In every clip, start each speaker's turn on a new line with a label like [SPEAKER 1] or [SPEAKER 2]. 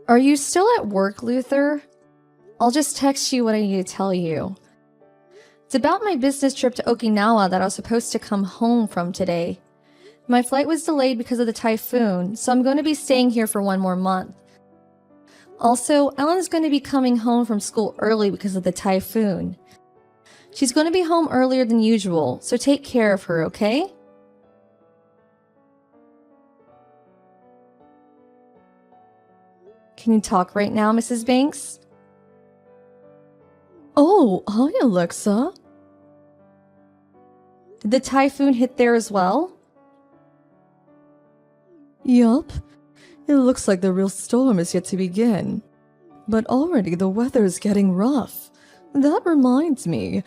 [SPEAKER 1] Are you still at work, Luther? I'll just text you what I need to tell you. It's about my business trip to Okinawa that I was supposed to come home from today. My flight was delayed because of the typhoon, so I'm going to be staying here for 1 more month. Also, Ellen's going to be coming home from school early because of the typhoon. She's going to be home earlier than usual, so take care of her, okay? Can you talk right now, Mrs. Banks?
[SPEAKER 2] Oh, hi, Alexa.
[SPEAKER 1] Did the typhoon hit there as well?
[SPEAKER 2] Yup. It looks like the real storm is yet to begin. But already the weather is getting rough. That reminds me.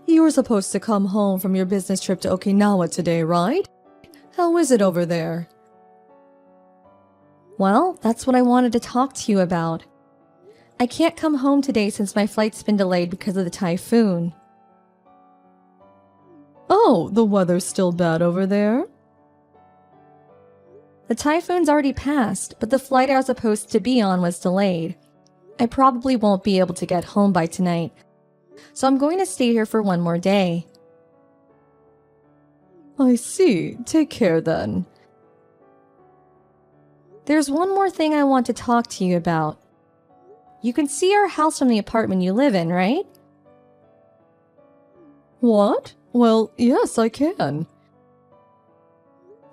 [SPEAKER 2] You were supposed to come home from your business trip to Okinawa today, right? How is it over there?
[SPEAKER 1] Well, that's what I wanted to talk to you about. I can't come home today since my flight's been delayed because of the typhoon.
[SPEAKER 2] Oh, the weather's still bad over there?
[SPEAKER 1] The typhoon's already passed, but the flight I was supposed to be on was delayed. I probably won't be able to get home by tonight, so I'm going to stay here for 1 more day.
[SPEAKER 2] I see. Take care then.
[SPEAKER 1] There's one more thing I want to talk to you about. You can see our house from the apartment you live in, right?
[SPEAKER 2] What? Well, yes, I can.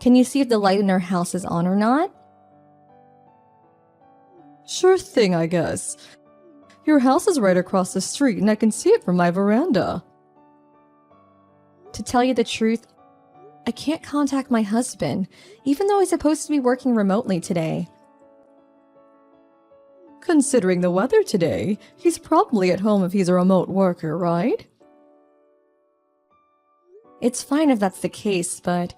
[SPEAKER 1] Can you see if the light in our house is on or not?
[SPEAKER 2] Sure thing, I guess. Your house is right across the street and I can see it from my veranda.
[SPEAKER 1] To tell you the truth, I can't contact my husband, even though he's supposed to be working remotely today.
[SPEAKER 2] Considering the weather today, he's probably at home if he's a remote worker, right?
[SPEAKER 1] It's fine if that's the case, but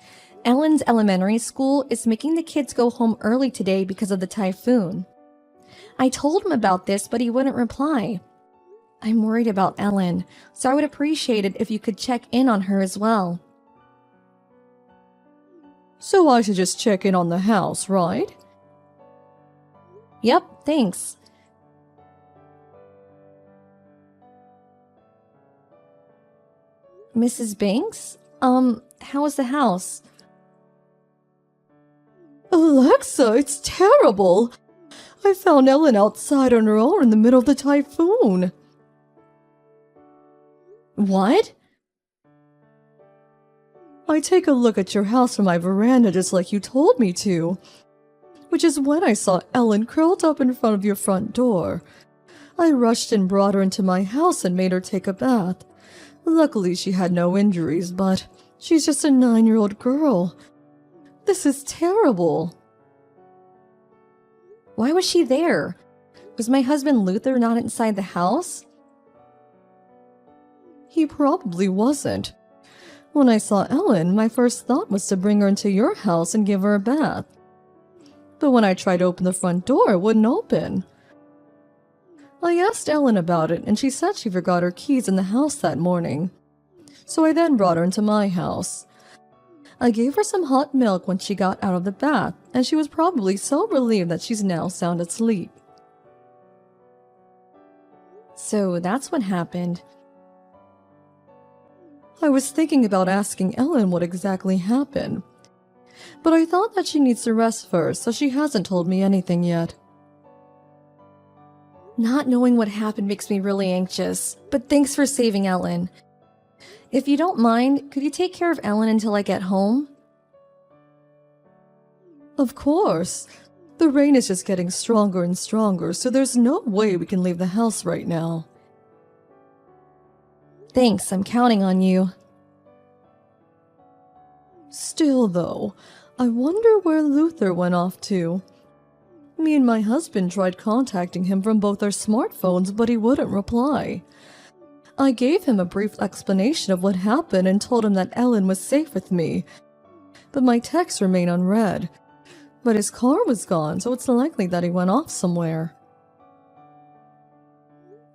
[SPEAKER 1] Ellen's elementary school is making the kids go home early today because of the typhoon. I told him about this, but he wouldn't reply. I'm worried about Ellen, so I would appreciate it if you could check in on her as well.
[SPEAKER 2] So I should just check in on the house, right?
[SPEAKER 1] Yep, thanks. Mrs. Banks? How is the house?
[SPEAKER 2] Alexa, it's terrible! I found Ellen outside on her own in the middle of the typhoon.
[SPEAKER 1] What?
[SPEAKER 2] I take a look at your house from my veranda just like you told me to, which is when I saw Ellen curled up in front of your front door. I rushed and brought her into my house and made her take a bath. Luckily, she had no injuries, but she's just a 9-year-old girl. This is terrible.
[SPEAKER 1] Why was she there? Was my husband Luther not inside the house?
[SPEAKER 2] He probably wasn't. When I saw Ellen, my first thought was to bring her into your house and give her a bath. But when I tried to open the front door, it wouldn't open. I asked Ellen about it, and she said she forgot her keys in the house that morning. So I then brought her into my house. I gave her some hot milk when she got out of the bath, and she was probably so relieved that she's now sound asleep.
[SPEAKER 1] So that's what happened.
[SPEAKER 2] I was thinking about asking Ellen what exactly happened, but I thought that she needs to rest first, so she hasn't told me anything yet.
[SPEAKER 1] Not knowing what happened makes me really anxious, but thanks for saving Ellen. If you don't mind, could you take care of Ellen until I get home?
[SPEAKER 2] Of course. The rain is just getting stronger and stronger, so there's no way we can leave the house right now.
[SPEAKER 1] Thanks, I'm counting on you.
[SPEAKER 2] Still, though, I wonder where Luther went off to. Me and my husband tried contacting him from both our smartphones, but he wouldn't reply. I gave him a brief explanation of what happened and told him that Ellen was safe with me, but my texts remain unread. But his car was gone, so it's likely that he went off somewhere.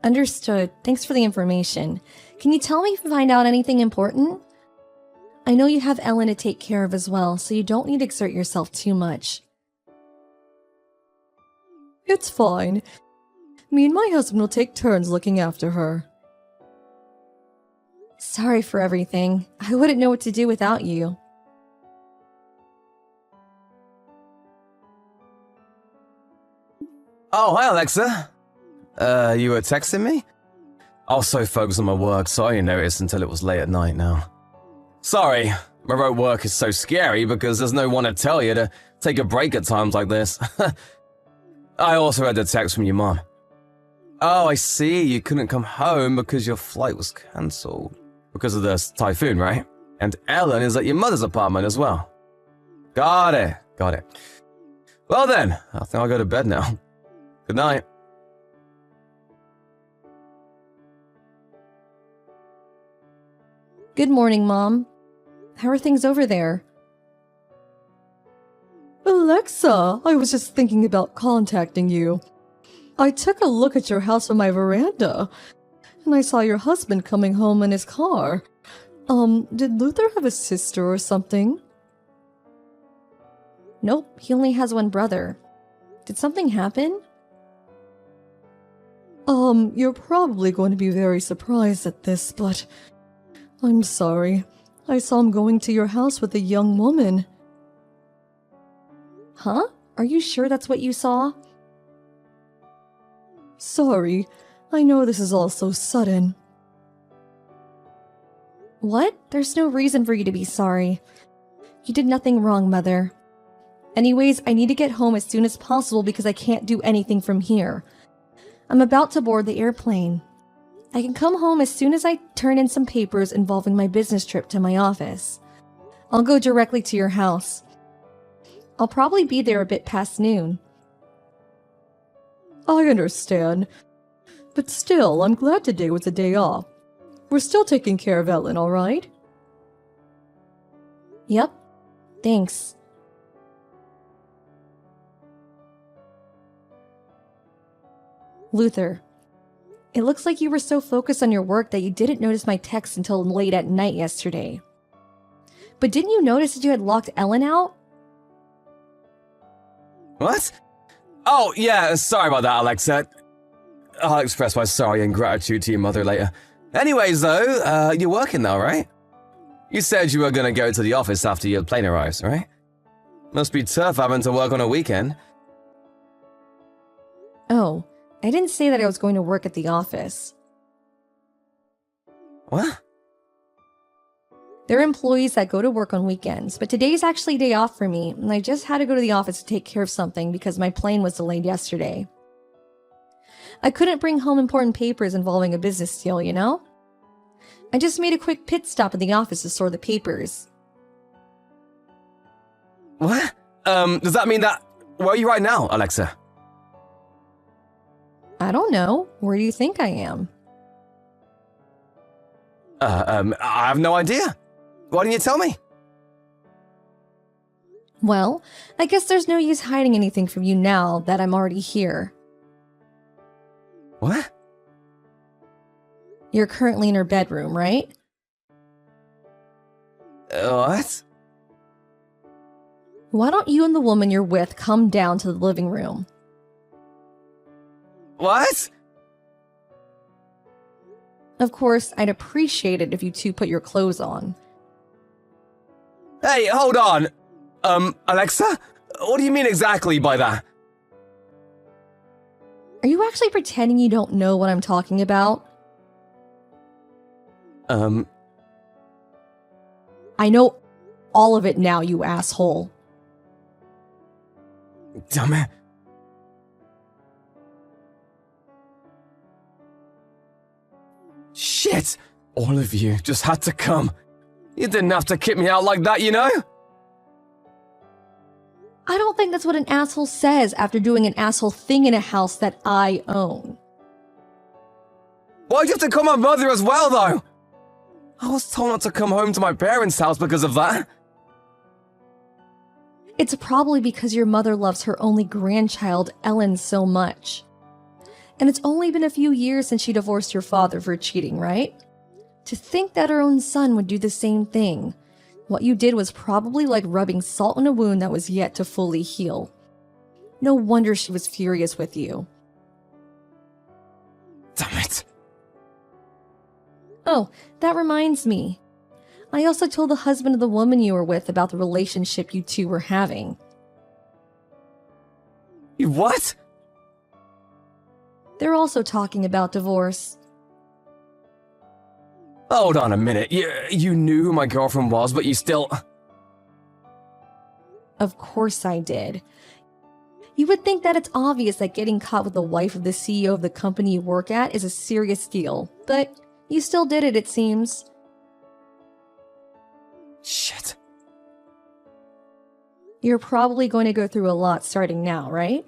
[SPEAKER 1] Understood. Thanks for the information. Can you tell me if you find out anything important? I know you have Ellen to take care of as well, so you don't need to exert yourself too much.
[SPEAKER 2] It's fine. Me and my husband will take turns looking after her.
[SPEAKER 1] Sorry for everything. I wouldn't know what to do without you.
[SPEAKER 3] Oh, hi, Alexa. You were texting me? I was so focused on my work, so I didn't notice until it was late at night now. Sorry, remote work is so scary because there's no one to tell you to take a break at times like this. I also had a text from your mom. Oh, I see, you couldn't come home because your flight was cancelled. Because of the typhoon, right? And Ellen is at your mother's apartment as well. Got it. Well then, I think I'll go to bed now. Good night.
[SPEAKER 1] Good morning, Mom. How are things over there?
[SPEAKER 2] Alexa, I was just thinking about contacting you. I took a look at your house from my veranda, and I saw your husband coming home in his car. Did Luther have a sister or something?
[SPEAKER 1] Nope, he only has one brother. Did something happen?
[SPEAKER 2] You're probably going to be very surprised at this, but I'm sorry. I saw him going to your house with a young woman.
[SPEAKER 1] Huh? Are you sure that's what you saw?
[SPEAKER 2] Sorry, I know this is all so sudden.
[SPEAKER 1] What? There's no reason for you to be sorry. You did nothing wrong, Mother. Anyways, I need to get home as soon as possible because I can't do anything from here. I'm about to board the airplane. I can come home as soon as I turn in some papers involving my business trip to my office. I'll go directly to your house. I'll probably be there a bit past noon.
[SPEAKER 2] I understand. But still, I'm glad today was a day off. We're still taking care of Ellen, all right?
[SPEAKER 1] Yep. Thanks. Luther, it looks like you were so focused on your work that you didn't notice my text until late at night yesterday. But didn't you notice that you had locked Ellen out?
[SPEAKER 3] What? Oh, yeah, sorry about that, Alexa. I'll express my sorry and gratitude to your mother later. Anyways, though, you're working now, right? You said you were gonna go to the office after your plane arrives, right? Must be tough having to work on a weekend.
[SPEAKER 1] Oh, I didn't say that I was going to work at the office.
[SPEAKER 3] What?
[SPEAKER 1] There are employees that go to work on weekends, but today's actually a day off for me, and I just had to go to the office to take care of something because my plane was delayed yesterday. I couldn't bring home important papers involving a business deal, you know? I just made a quick pit stop at the office to store the papers.
[SPEAKER 3] What? Does that mean that... Where are you right now, Alexa?
[SPEAKER 1] I don't know. Where do you think I am?
[SPEAKER 3] I have no idea. Why didn't you tell me?
[SPEAKER 1] Well, I guess there's no use hiding anything from you now that I'm already here.
[SPEAKER 3] What?
[SPEAKER 1] You're currently in her bedroom, right?
[SPEAKER 3] What?
[SPEAKER 1] Why don't you and the woman you're with come down to the living room?
[SPEAKER 3] What?
[SPEAKER 1] Of course, I'd appreciate it if you two put your clothes on.
[SPEAKER 3] Hey, hold on. Alexa? What do you mean exactly by that?
[SPEAKER 1] Are you actually pretending you don't know what I'm talking about? I know all of it now, you asshole.
[SPEAKER 3] Damn it. Shit! All of you just had to come. You didn't have to kick me out like that, you know?
[SPEAKER 1] I don't think that's what an asshole says after doing an asshole thing in a house that I own.
[SPEAKER 3] Why'd you have to call my mother as well, though? I was told not to come home to my parents' house because of that.
[SPEAKER 1] It's probably because your mother loves her only grandchild, Ellen, so much. And it's only been a few years since she divorced your father for cheating, right? To think that her own son would do the same thing. What you did was probably like rubbing salt in a wound that was yet to fully heal. No wonder she was furious with you.
[SPEAKER 3] Damn it.
[SPEAKER 1] Oh, that reminds me. I also told the husband of the woman you were with about the relationship you two were having.
[SPEAKER 3] You what?
[SPEAKER 1] They're also talking about divorce.
[SPEAKER 3] Hold on a minute. You knew who my girlfriend was, but you still...
[SPEAKER 1] Of course I did. You would think that it's obvious that getting caught with the wife of the CEO of the company you work at is a serious deal, but you still did it seems.
[SPEAKER 3] Shit.
[SPEAKER 1] You're probably going to go through a lot starting now, right?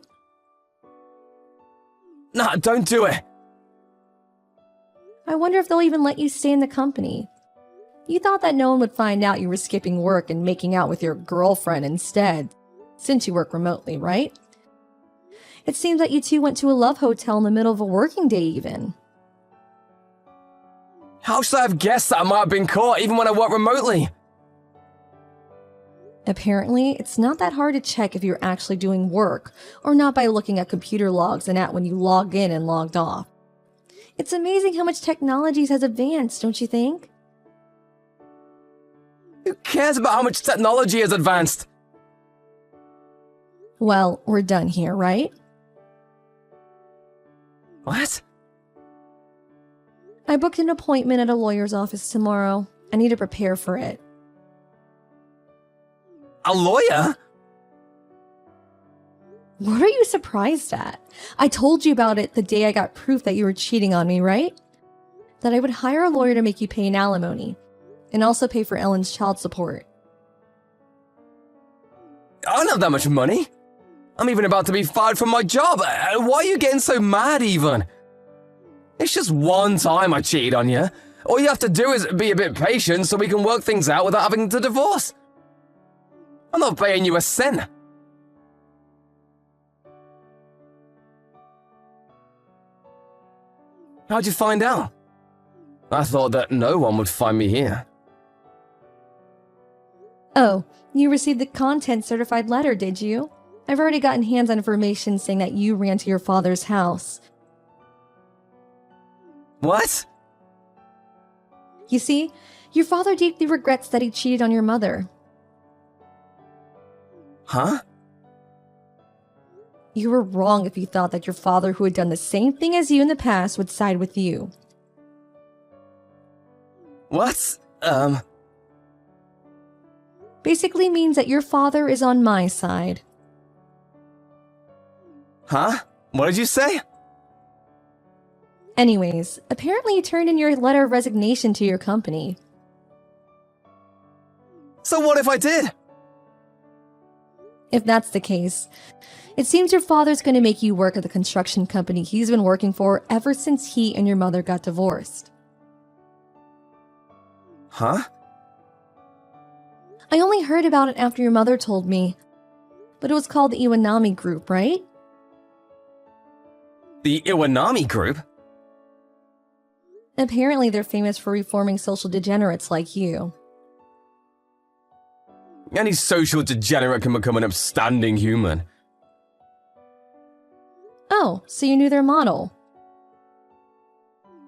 [SPEAKER 3] Nah, don't do it.
[SPEAKER 1] I wonder if they'll even let you stay in the company. You thought that no one would find out you were skipping work and making out with your girlfriend instead, since you work remotely, right? It seems that you two went to a love hotel in the middle of a working day even.
[SPEAKER 3] How should I have guessed that I might have been caught even when I work remotely?
[SPEAKER 1] Apparently, it's not that hard to check if you're actually doing work, or not by looking at computer logs and at when you log in and logged off. It's amazing how much technology has advanced, don't you think?
[SPEAKER 3] Who cares about how much technology has advanced?
[SPEAKER 1] Well, we're done here, right?
[SPEAKER 3] What?
[SPEAKER 1] I booked an appointment at a lawyer's office tomorrow. I need to prepare for it.
[SPEAKER 3] A lawyer?
[SPEAKER 1] What are you surprised at? I told you about it the day I got proof that you were cheating on me, right? That I would hire a lawyer to make you pay an alimony, and also pay for Ellen's child support.
[SPEAKER 3] I don't have that much money. I'm even about to be fired from my job. Why are you getting so mad even? It's just one time I cheated on you. All you have to do is be a bit patient so we can work things out without having to divorce. I'm not paying you a cent. How'd you find out? I thought that no one would find me here.
[SPEAKER 1] Oh, you received the content certified letter, did you? I've already gotten hands-on information saying that you ran to your father's house.
[SPEAKER 3] What?
[SPEAKER 1] You see, your father deeply regrets that he cheated on your mother.
[SPEAKER 3] Huh?
[SPEAKER 1] You were wrong if you thought that your father, who had done the same thing as you in the past, would side with you.
[SPEAKER 3] What?
[SPEAKER 1] Basically means that your father is on my side.
[SPEAKER 3] Huh? What did you say?
[SPEAKER 1] Anyways, apparently you turned in your letter of resignation to your company.
[SPEAKER 3] So what if I did?
[SPEAKER 1] If that's the case, it seems your father's going to make you work at the construction company he's been working for ever since he and your mother got divorced.
[SPEAKER 3] Huh?
[SPEAKER 1] I only heard about it after your mother told me, but it was called the Iwanami Group, right?
[SPEAKER 3] The Iwanami Group?
[SPEAKER 1] Apparently they're famous for reforming social degenerates like you.
[SPEAKER 3] Any social degenerate can become an upstanding human.
[SPEAKER 1] Oh, so you knew their model.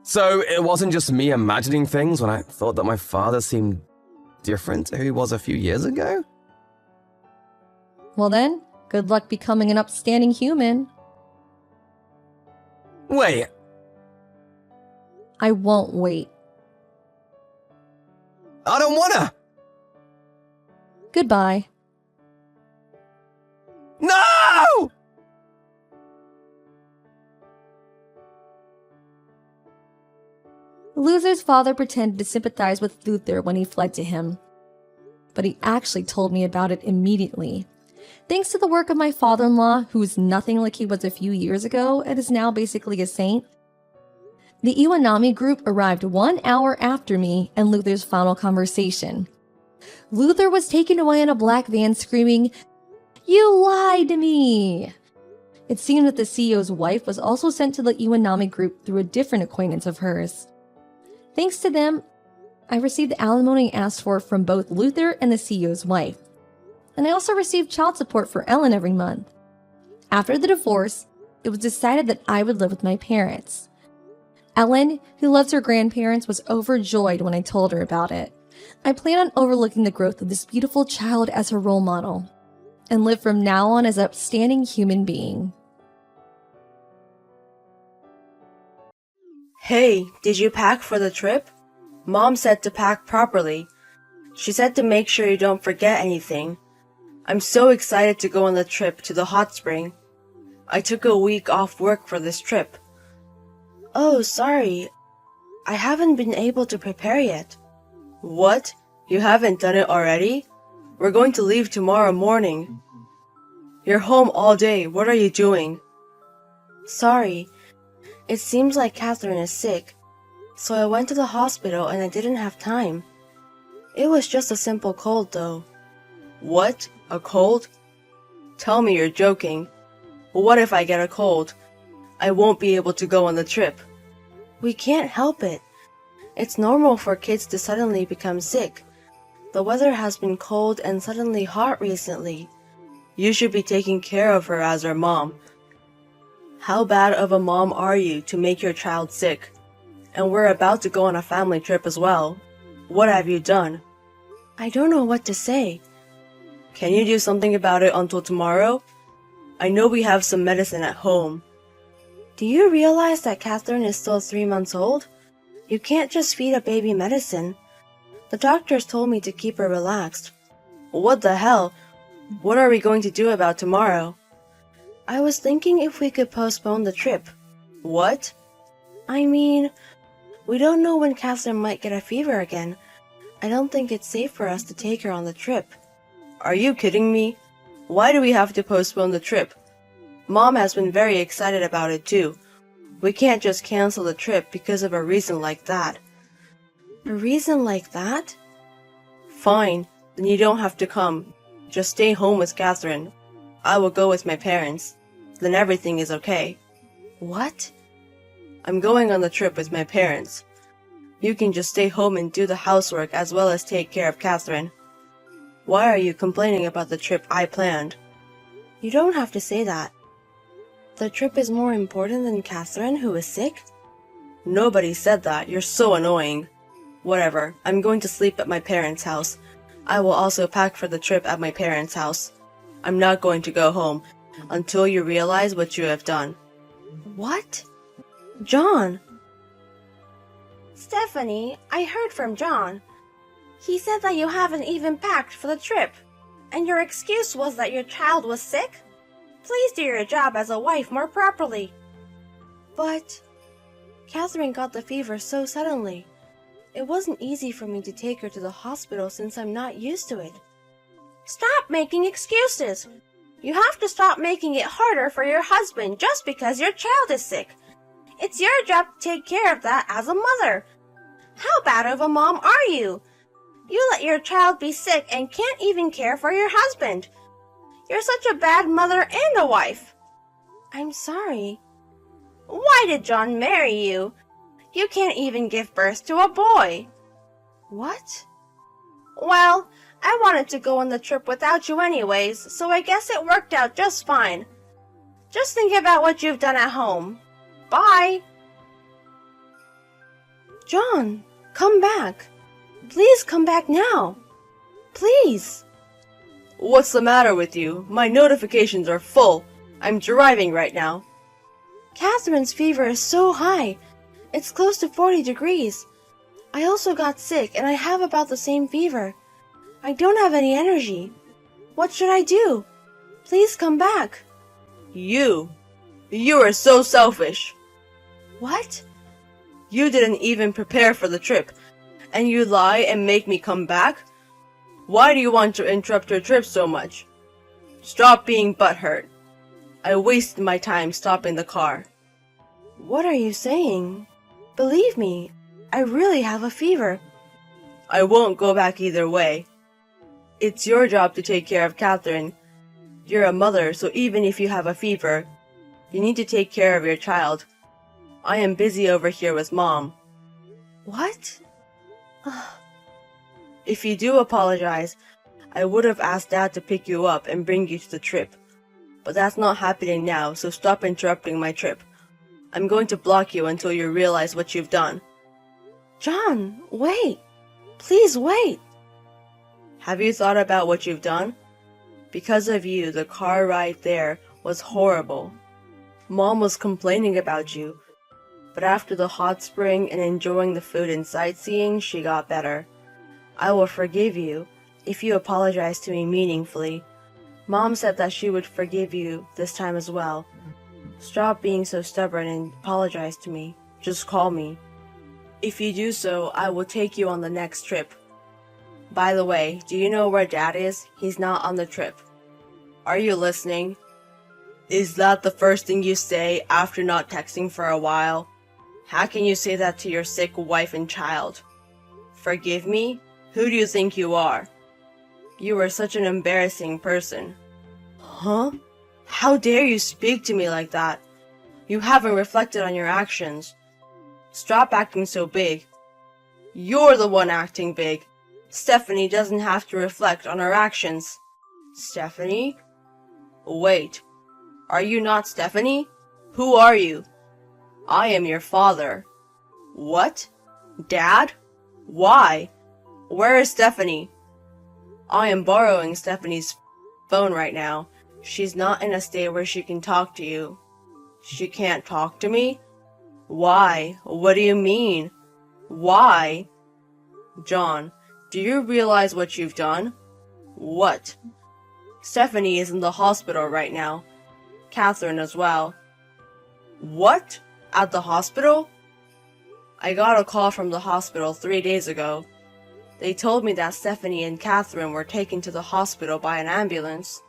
[SPEAKER 3] So it wasn't just me imagining things when I thought that my father seemed different to who he was a few years ago?
[SPEAKER 1] Well then, good luck becoming an upstanding human.
[SPEAKER 3] Wait,
[SPEAKER 1] I won't wait.
[SPEAKER 3] I don't wanna!
[SPEAKER 1] Goodbye.
[SPEAKER 3] No!
[SPEAKER 1] Luther's father pretended to sympathize with Luther when he fled to him, but he actually told me about it immediately. Thanks to the work of my father-in-law, who's nothing like he was a few years ago and is now basically a saint, the Iwanami Group arrived 1 hour after me and Luther's final conversation. Luther was taken away in a black van screaming, "You lied to me!" It seemed that the CEO's wife was also sent to the Iwanami Group through a different acquaintance of hers. Thanks to them, I received the alimony asked for from both Luther and the CEO's wife. And I also received child support for Ellen every month. After the divorce, it was decided that I would live with my parents. Ellen, who loves her grandparents, was overjoyed when I told her about it. I plan on overlooking the growth of this beautiful child as her role model and live from now on as an upstanding human being.
[SPEAKER 4] Hey, did you pack for the trip? Mom said to pack properly. She said to make sure you don't forget anything. I'm so excited to go on the trip to the hot spring. I took a week off work for this trip. Oh, sorry. I haven't been able to prepare yet. What? You haven't done it already? We're going to leave tomorrow morning. You're home all day. What are you doing? Sorry. It seems like Catherine is sick, so I went to the hospital and I didn't have time. It was just a simple cold, though. What? A cold? Tell me you're joking. What if I get a cold? I won't be able to go on the trip. We can't help it. It's normal for kids to suddenly become sick. The weather has been cold and suddenly hot recently. You should be taking care of her as her mom. How bad of a mom are you to make your child sick? And we're about to go on a family trip as well. What have you done? I don't know what to say. Can you do something about it until tomorrow? I know we have some medicine at home. Do you realize that Catherine is still 3 months old? You can't just feed a baby medicine. The doctors told me to keep her relaxed. What the hell? What are we going to do about tomorrow? I was thinking if we could postpone the trip. What? I mean, we don't know when Catherine might get a fever again. I don't think it's safe for us to take her on the trip. Are you kidding me? Why do we have to postpone the trip? Mom has been very excited about it too. We can't just cancel the trip because of a reason like that. A reason like that? Fine, then you don't have to come. Just stay home with Catherine. I will go with my parents. Then everything is okay. What? I'm going on the trip with my parents. You can just stay home and do the housework as well as take care of Catherine. Why are you complaining about the trip I planned? You don't have to say that. The trip is more important than Catherine, who is sick? Nobody said that. You're so annoying. Whatever. I'm going to sleep at my parents' house. I will also pack for the trip at my parents' house. I'm not going to go home until you realize what you have done. What? John! Stephanie, I heard from John. He said that you haven't even packed for the trip, and your excuse was that your child was sick? Please do your job as a wife more properly. But Catherine got the fever so suddenly. It wasn't easy for me to take her to the hospital since I'm not used to it. Stop making excuses. You have to stop making it harder for your husband just because your child is sick. It's your job to take care of that as a mother. How bad of a mom are you? You let your child be sick and can't even care for your husband. You're such a bad mother and a wife. I'm sorry. Why did John marry you? You can't even give birth to a boy. What? Well, I wanted to go on the trip without you anyways, so I guess it worked out just fine. Just think about what you've done at home. Bye. John, come back. Please come back now. Please. What's the matter with you? My notifications are full. I'm driving right now. Catherine's fever is so high. It's close to 40 degrees. I also got sick and I have about the same fever. I don't have any energy. What should I do? Please come back. You are so selfish. What? You didn't even prepare for the trip, and you lie and make me come back? Why do you want to interrupt your trip so much? Stop being butthurt. I wasted my time stopping the car. What are you saying? Believe me, I really have a fever. I won't go back either way. It's your job to take care of Catherine. You're a mother, so even if you have a fever, you need to take care of your child. I am busy over here with Mom. What? If you do apologize, I would have asked Dad to pick you up and bring you to the trip. But that's not happening now, so stop interrupting my trip. I'm going to block you until you realize what you've done. John, wait! Please wait! Have you thought about what you've done? Because of you, the car ride there was horrible. Mom was complaining about you, but after the hot spring and enjoying the food and sightseeing, she got better. I will forgive you if you apologize to me meaningfully. Mom said that she would forgive you this time as well. Stop being so stubborn and apologize to me. Just call me. If you do so, I will take you on the next trip. By the way, do you know where Dad is? He's not on the trip. Are you listening? Is that the first thing you say after not texting for a while? How can you say that to your sick wife and child? Forgive me? Who do you think you are? You are such an embarrassing person. Huh? How dare you speak to me like that? You haven't reflected on your actions. Stop acting so big. You're the one acting big. Stephanie doesn't have to reflect on her actions. Stephanie? Wait. Are you not Stephanie? Who are you? I am your father. What? Dad? Why? Where is Stephanie? I am borrowing Stephanie's phone right now. She's not in a state where she can talk to you. She can't talk to me? Why? What do you mean? Why? John, do you realize what you've done? What? Stephanie is in the hospital right now. Catherine as well. What? At the hospital? I got a call from the hospital 3 days ago. They told me that Stephanie and Catherine were taken to the hospital by an ambulance.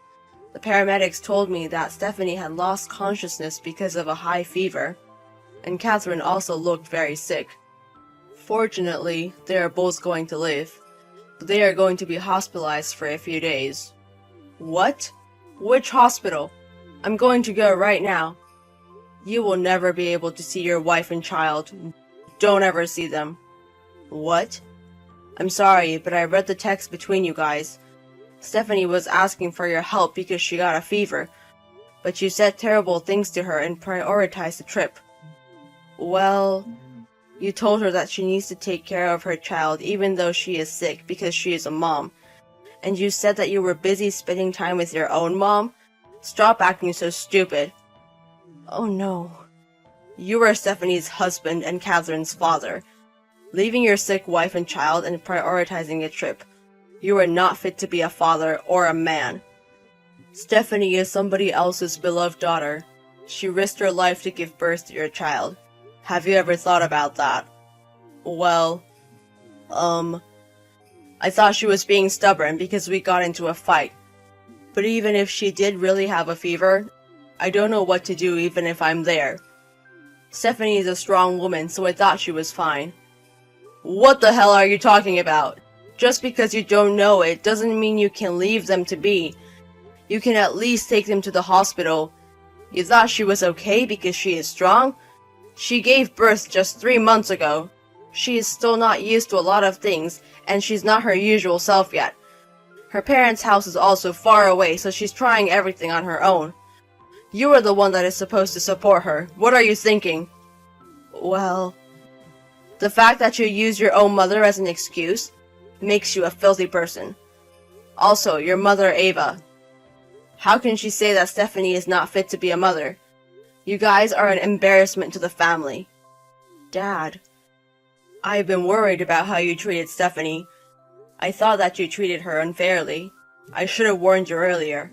[SPEAKER 4] The paramedics told me that Stephanie had lost consciousness because of a high fever, and Catherine also looked very sick. Fortunately, they are both going to live, but they are going to be hospitalized for a few days. What? Which hospital? I'm going to go right now. You will never be able to see your wife and child. Don't ever see them. What? I'm sorry, but I read the text between you guys. Stephanie was asking for your help because she got a fever, but you said terrible things to her and prioritized the trip. Well, you told her that she needs to take care of her child even though she is sick because she is a mom. And you said that you were busy spending time with your own mom? Stop acting so stupid. Oh no. You are Stephanie's husband and Catherine's father. Leaving your sick wife and child and prioritizing a trip. You are not fit to be a father or a man. Stephanie is somebody else's beloved daughter. She risked her life to give birth to your child. Have you ever thought about that? Well, I thought she was being stubborn because we got into a fight. But even if she did really have a fever, I don't know what to do even if I'm there. Stephanie is a strong woman, so I thought she was fine. What the hell are you talking about? Just because you don't know it doesn't mean you can leave them to be. You can at least take them to the hospital. You thought she was okay because she is strong? She gave birth just 3 months ago. She is still not used to a lot of things, and she's not her usual self yet. Her parents' house is also far away, so she's trying everything on her own. You are the one that is supposed to support her. What are you thinking? Well, the fact that you use your own mother as an excuse makes you a filthy person. Also, your mother, Ava. How can she say that Stephanie is not fit to be a mother? You guys are an embarrassment to the family. Dad, I have been worried about how you treated Stephanie. I thought that you treated her unfairly. I should have warned you earlier.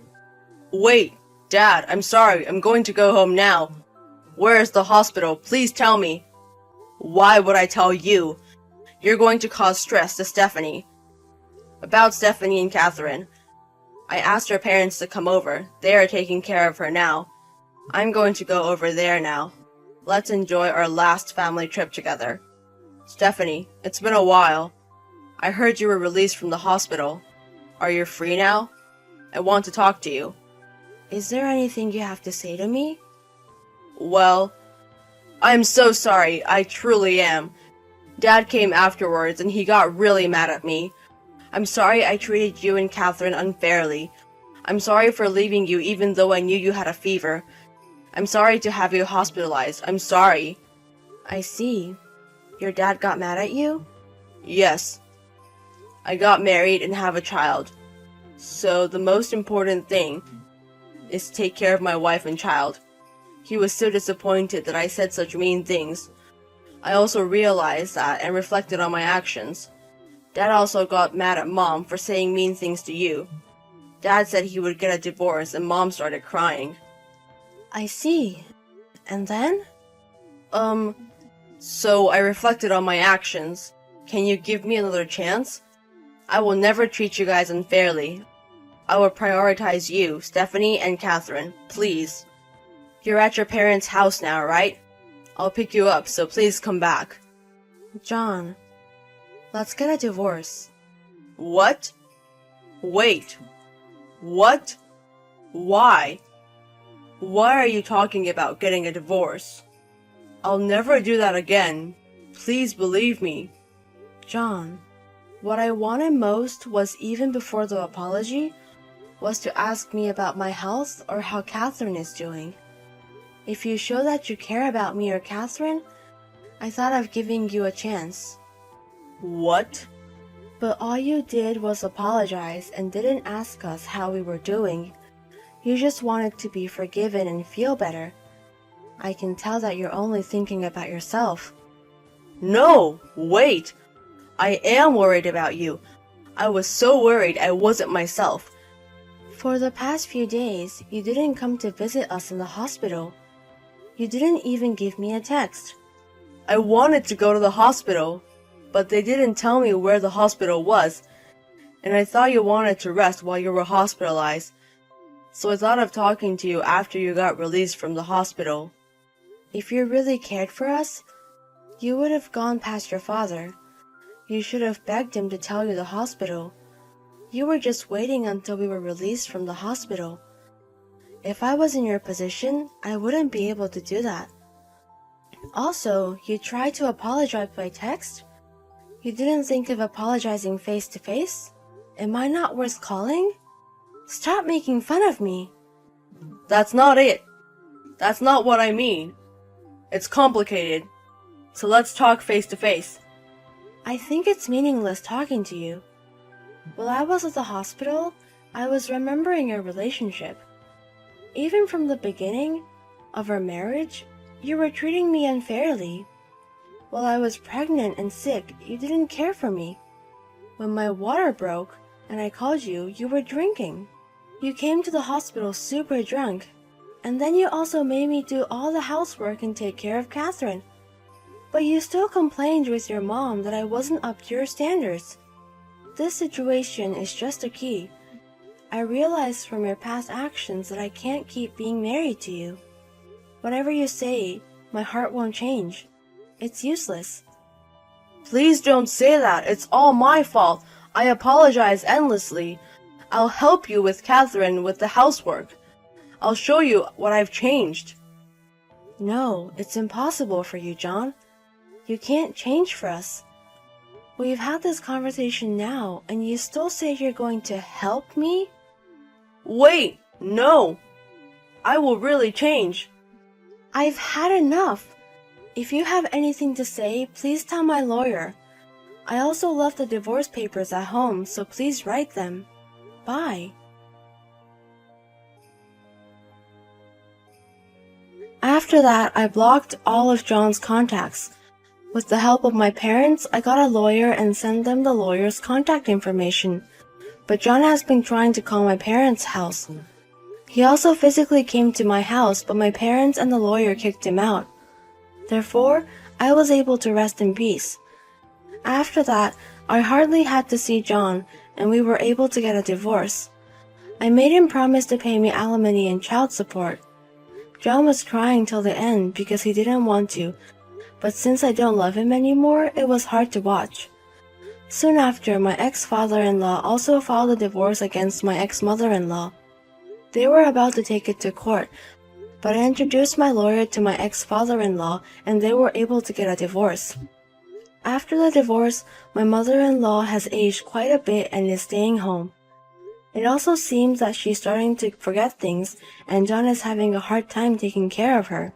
[SPEAKER 4] Wait, Dad, I'm sorry. I'm going to go home now. Where is the hospital? Please tell me. Why would I tell you? You're going to cause stress to Stephanie. About Stephanie and Catherine. I asked her parents to come over. They are taking care of her now. I'm going to go over there now. Let's enjoy our last family trip together. Stephanie, it's been a while. I heard you were released from the hospital. Are you free now? I want to talk to you. Is there anything you have to say to me? Well, I'm so sorry. I truly am. Dad came afterwards and he got really mad at me. I'm sorry I treated you and Catherine unfairly. I'm sorry for leaving you even though I knew you had a fever. I'm sorry to have you hospitalized. I'm sorry. I see. Your dad got mad at you? Yes. I got married and have a child. So the most important thing is to take care of my wife and child. He was so disappointed that I said such mean things. I also realized that and reflected on my actions. Dad also got mad at Mom for saying mean things to you. Dad said he would get a divorce and Mom started crying. I see. And then? So I reflected on my actions. Can you give me another chance? I will never treat you guys unfairly. I will prioritize you, Stephanie and Catherine, please. You're at your parents' house now, right? I'll pick you up, so please come back. John, let's get a divorce. What? Wait. What? Why? Why are you talking about getting a divorce? I'll never do that again. Please believe me. John, what I wanted most was, even before the apology, was to ask me about my health or how Catherine is doing. If you show that you care about me or Catherine, I thought of giving you a chance. What? But all you did was apologize and didn't ask us how we were doing. You just wanted to be forgiven and feel better. I can tell that you're only thinking about yourself. No, wait! I am worried about you. I was so worried I wasn't myself. For the past few days, you didn't come to visit us in the hospital. You didn't even give me a text. I wanted to go to the hospital, but they didn't tell me where the hospital was, and I thought you wanted to rest while you were hospitalized, so I thought of talking to you after you got released from the hospital. If you really cared for us, you would have gone past your father. You should have begged him to tell you the hospital. You were just waiting until we were released from the hospital. If I was in your position, I wouldn't be able to do that. Also, you tried to apologize by text? You didn't think of apologizing face to face? Am I not worth calling? Stop making fun of me. That's not it. That's not what I mean. It's complicated. So let's talk face to face. I think it's meaningless talking to you. While I was at the hospital, I was remembering our relationship. Even from the beginning of our marriage, you were treating me unfairly. While I was pregnant and sick, you didn't care for me. When my water broke and I called you, you were drinking. You came to the hospital super drunk, and then you also made me do all the housework and take care of Catherine. But you still complained with your mom that I wasn't up to your standards. This situation is just a key. I realized from your past actions that I can't keep being married to you. Whatever you say, my heart won't change. It's useless. Please don't say that. It's all my fault. I apologize endlessly. I'll help you with Catherine with the housework. I'll show you what I've changed. No, it's impossible for you, John. You can't change for us. We've had this conversation now, and you still say you're going to help me? Wait, no. I will really change. I've had enough. If you have anything to say, please tell my lawyer. I also left the divorce papers at home, so please write them. Bye. After that, I blocked all of John's contacts. With the help of my parents, I got a lawyer and sent them the lawyer's contact information. But John has been trying to call my parents' house. He also physically came to my house, but my parents and the lawyer kicked him out. Therefore, I was able to rest in peace. After that, I hardly had to see John, and we were able to get a divorce. I made him promise to pay me alimony and child support. John was crying till the end because he didn't want to, but since I don't love him anymore, it was hard to watch. Soon after, my ex-father-in-law also filed a divorce against my ex-mother-in-law. They were about to take it to court, but I introduced my lawyer to my ex-father-in-law and they were able to get a divorce. After the divorce, my mother-in-law has aged quite a bit and is staying home. It also seems that she's starting to forget things, and John is having a hard time taking care of her.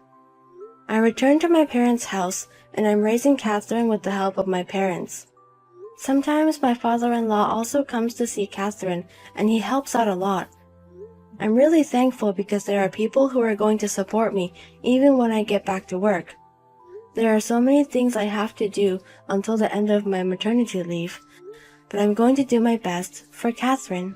[SPEAKER 4] I returned to my parents' house, and I'm raising Catherine with the help of my parents. Sometimes my father-in-law also comes to see Catherine, and he helps out a lot. I'm really thankful because there are people who are going to support me even when I get back to work. There are so many things I have to do until the end of my maternity leave, but I'm going to do my best for Catherine.